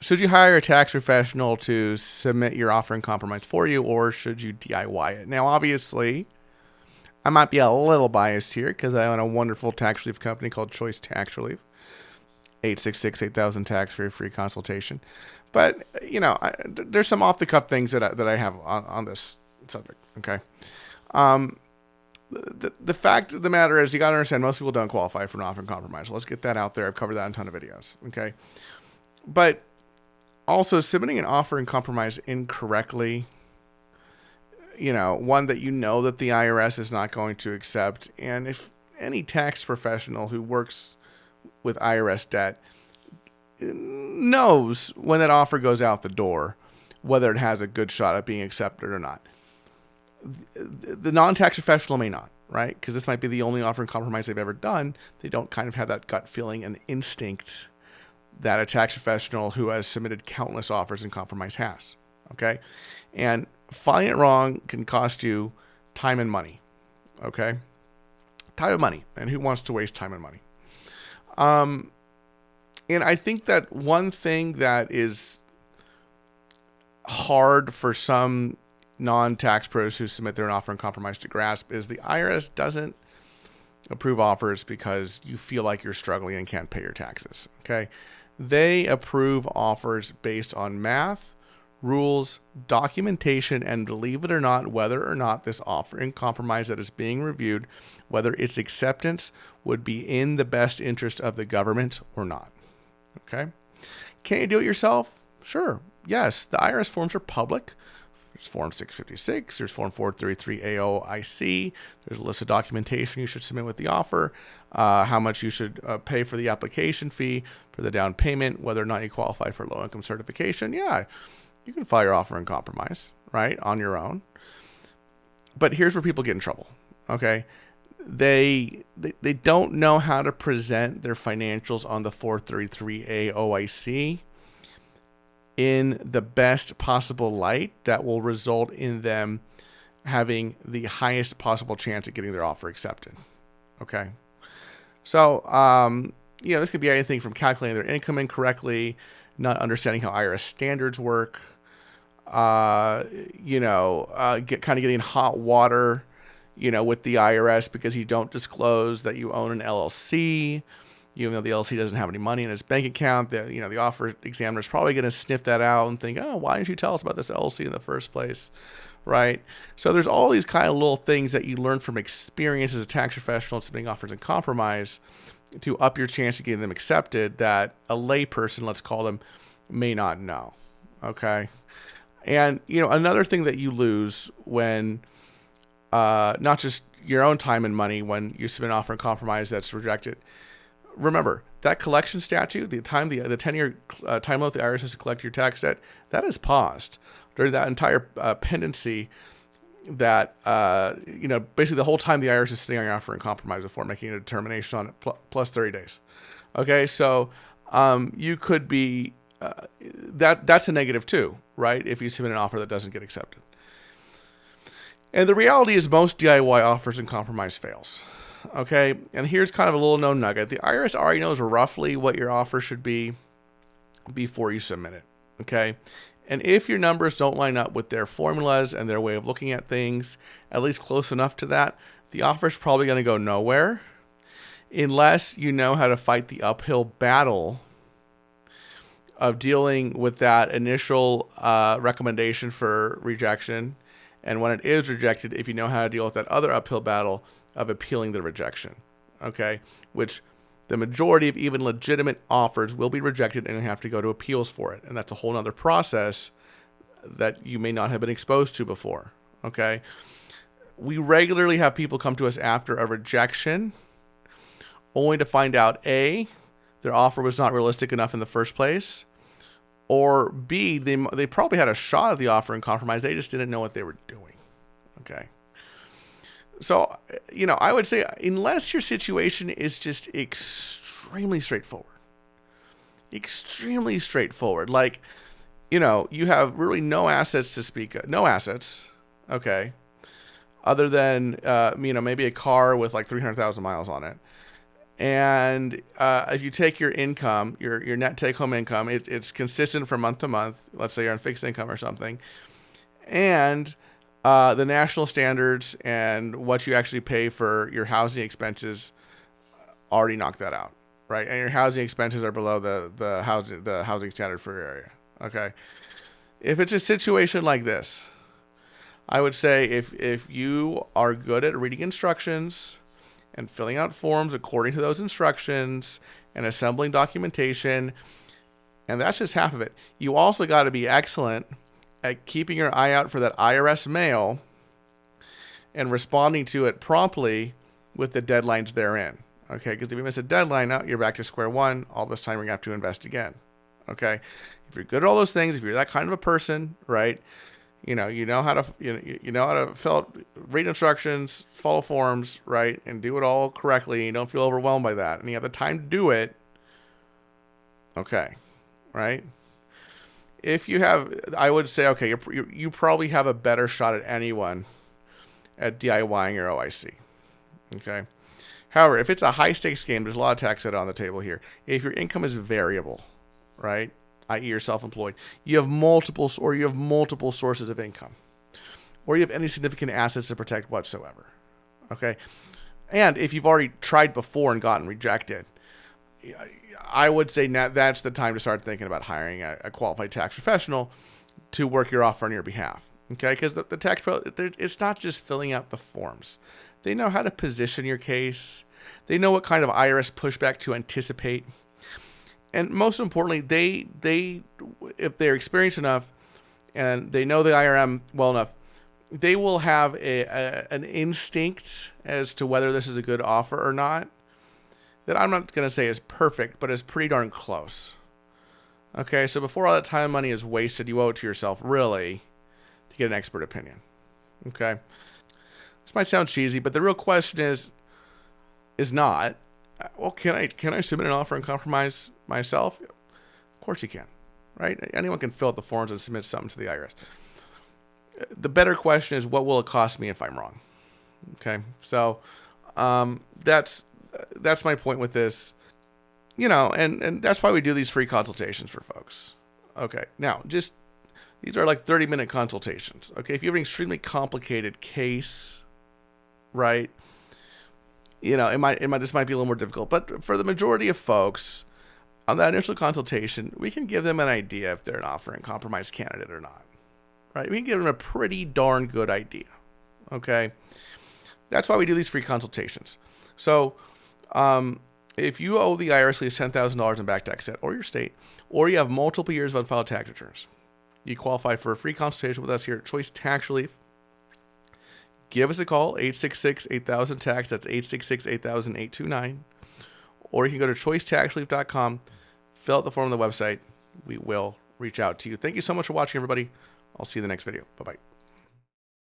Should you hire a tax professional to submit your offer in compromise for you, or should you DIY it? Now, obviously, I might be a little biased here because I own a wonderful tax relief company called Choice Tax Relief. 866-8000 tax free consultation. But, there's some off the cuff things that I have on this subject. Okay. The fact of the matter is, you got to understand, most people don't qualify for an offer in compromise. Let's get that out there. I've covered that in a ton of videos. Okay. But also, submitting an offer in compromise incorrectly, one that that the IRS is not going to accept. And if any tax professional who works with IRS debt knows when that offer goes out the door, whether it has a good shot at being accepted or not. The non-tax professional may not, right? Because this might be the only offer in compromise they've ever done. They don't kind of have that gut feeling and instinct that a tax professional who has submitted countless offers in compromise has. Okay. And filing it wrong can cost you time and money. Okay. Time and money. And who wants to waste time and money? And I think that one thing that is hard for some non-tax pros who submit their offer in compromise to grasp is the IRS doesn't approve offers because you feel like you're struggling and can't pay your taxes. Okay. They approve offers based on math, rules, documentation, and believe it or not, whether or not this offer in compromise that is being reviewed, whether its acceptance would be in the best interest of the government or not. Okay. Can you do it yourself? Sure. Yes. The IRS forms are public. There's Form 656. There's Form 433 AOIC. There's a list of documentation you should submit with the offer, how much you should pay for the application fee, for the down payment, whether or not you qualify for low income certification. Yeah, you can file your offer in compromise, right, on your own. But here's where people get in trouble. Okay. They don't know how to present their financials on the 433 AOIC in the best possible light that will result in them having the highest possible chance of getting their offer accepted. Okay. So, this could be anything from calculating their income incorrectly, not understanding how IRS standards work, getting hot water, with the IRS because you don't disclose that you own an LLC, even though the LLC doesn't have any money in its bank account. The offer examiner is probably going to sniff that out and think, oh, why didn't you tell us about this LLC in the first place, right? So there's all these kind of little things that you learn from experience as a tax professional submitting offers in compromise to up your chance of getting them accepted that a layperson, let's call them, may not know, okay? And, another thing that you lose when not just your own time and money when you submit an offer in compromise that's rejected. Remember, that collection statute, the 10-year time limit the IRS has to collect your tax debt, that is paused during that entire pendency that, basically the whole time the IRS is sitting on your offer in compromise before making a determination on it, plus 30 days. Okay, so you could be, that's a negative too, right? If you submit an offer that doesn't get accepted. And the reality is most DIY offers in compromise fails. Okay, and here's kind of a little known nugget. The IRS already knows roughly what your offer should be before you submit it. Okay, and if your numbers don't line up with their formulas and their way of looking at things, at least close enough to that, the offer is probably going to go nowhere unless you know how to fight the uphill battle of dealing with that initial recommendation for rejection. And when it is rejected, if you know how to deal with that other uphill battle of appealing the rejection, okay, which the majority of even legitimate offers will be rejected and have to go to appeals for it. And that's a whole other process that you may not have been exposed to before, okay? We regularly have people come to us after a rejection only to find out, A, their offer was not realistic enough in the first place, or B, they probably had a shot at the offer in compromise. They just didn't know what they were doing, okay? So, I would say unless your situation is just extremely straightforward, like, you have really no assets to speak of, okay, other than, maybe a car with like 300,000 miles on it, And if you take your income, your net take-home income, it's consistent from month to month. Let's say you're on fixed income or something. And the national standards and what you actually pay for your housing expenses already knock that out, right? And your housing expenses are below the housing standard for your area. Okay. If it's a situation like this, I would say if you are good at reading instructions and filling out forms according to those instructions and assembling documentation, and that's just half of it. You also got to be excellent at keeping your eye out for that IRS mail and responding to it promptly with the deadlines therein. Okay, because if you miss a deadline, now you're back to square one. All this time you're going to have to invest again. Okay, if you're good at all those things, if you're that kind of a person, right? You know how to read instructions, follow forms, right, and do it all correctly. And you don't feel overwhelmed by that, and you have the time to do it. Okay, right? If you have, I would say, okay, you probably have a better shot at anyone at DIYing your OIC. Okay. However, if it's a high stakes game, there's a lot of tax on the table here. If your income is variable, right, i.e. you're self-employed, you have multiple sources of income, or you have any significant assets to protect whatsoever. Okay. And if you've already tried before and gotten rejected, I would say now that's the time to start thinking about hiring a qualified tax professional to work your offer on your behalf. Okay, because the tax pro, it's not just filling out the forms. They know how to position your case. They know what kind of IRS pushback to anticipate. And most importantly, they if they're experienced enough and they know the IRM well enough, they will have an instinct as to whether this is a good offer or not that I'm not going to say is perfect, but is pretty darn close. Okay, so before all that time and money is wasted, you owe it to yourself, really, to get an expert opinion. Okay? This might sound cheesy, but the real question is not, well, can I submit an offer and compromise myself? Of course you can, right? Anyone can fill out the forms and submit something to the IRS. The better question is, what will it cost me if I'm wrong? Okay, so that's my point with this, and that's why we do these free consultations for folks. Okay, now these are like 30-minute consultations. Okay, if you have an extremely complicated case, right, this might be a little more difficult, but for the majority of folks, on that initial consultation, we can give them an idea if they're an offer and compromise candidate or not, right? We can give them a pretty darn good idea. Okay, that's why we do these free consultations. So, if you owe the IRS at least $10,000 in back tax debt, or your state, or you have multiple years of unfiled tax returns, you qualify for a free consultation with us here at Choice Tax Relief. Give us a call, 866-8000-TAX. That's 866-8000-829. Or you can go to choicetaxrelief.com, fill out the form on the website. We will reach out to you. Thank you so much for watching, everybody. I'll see you in the next video. Bye-bye.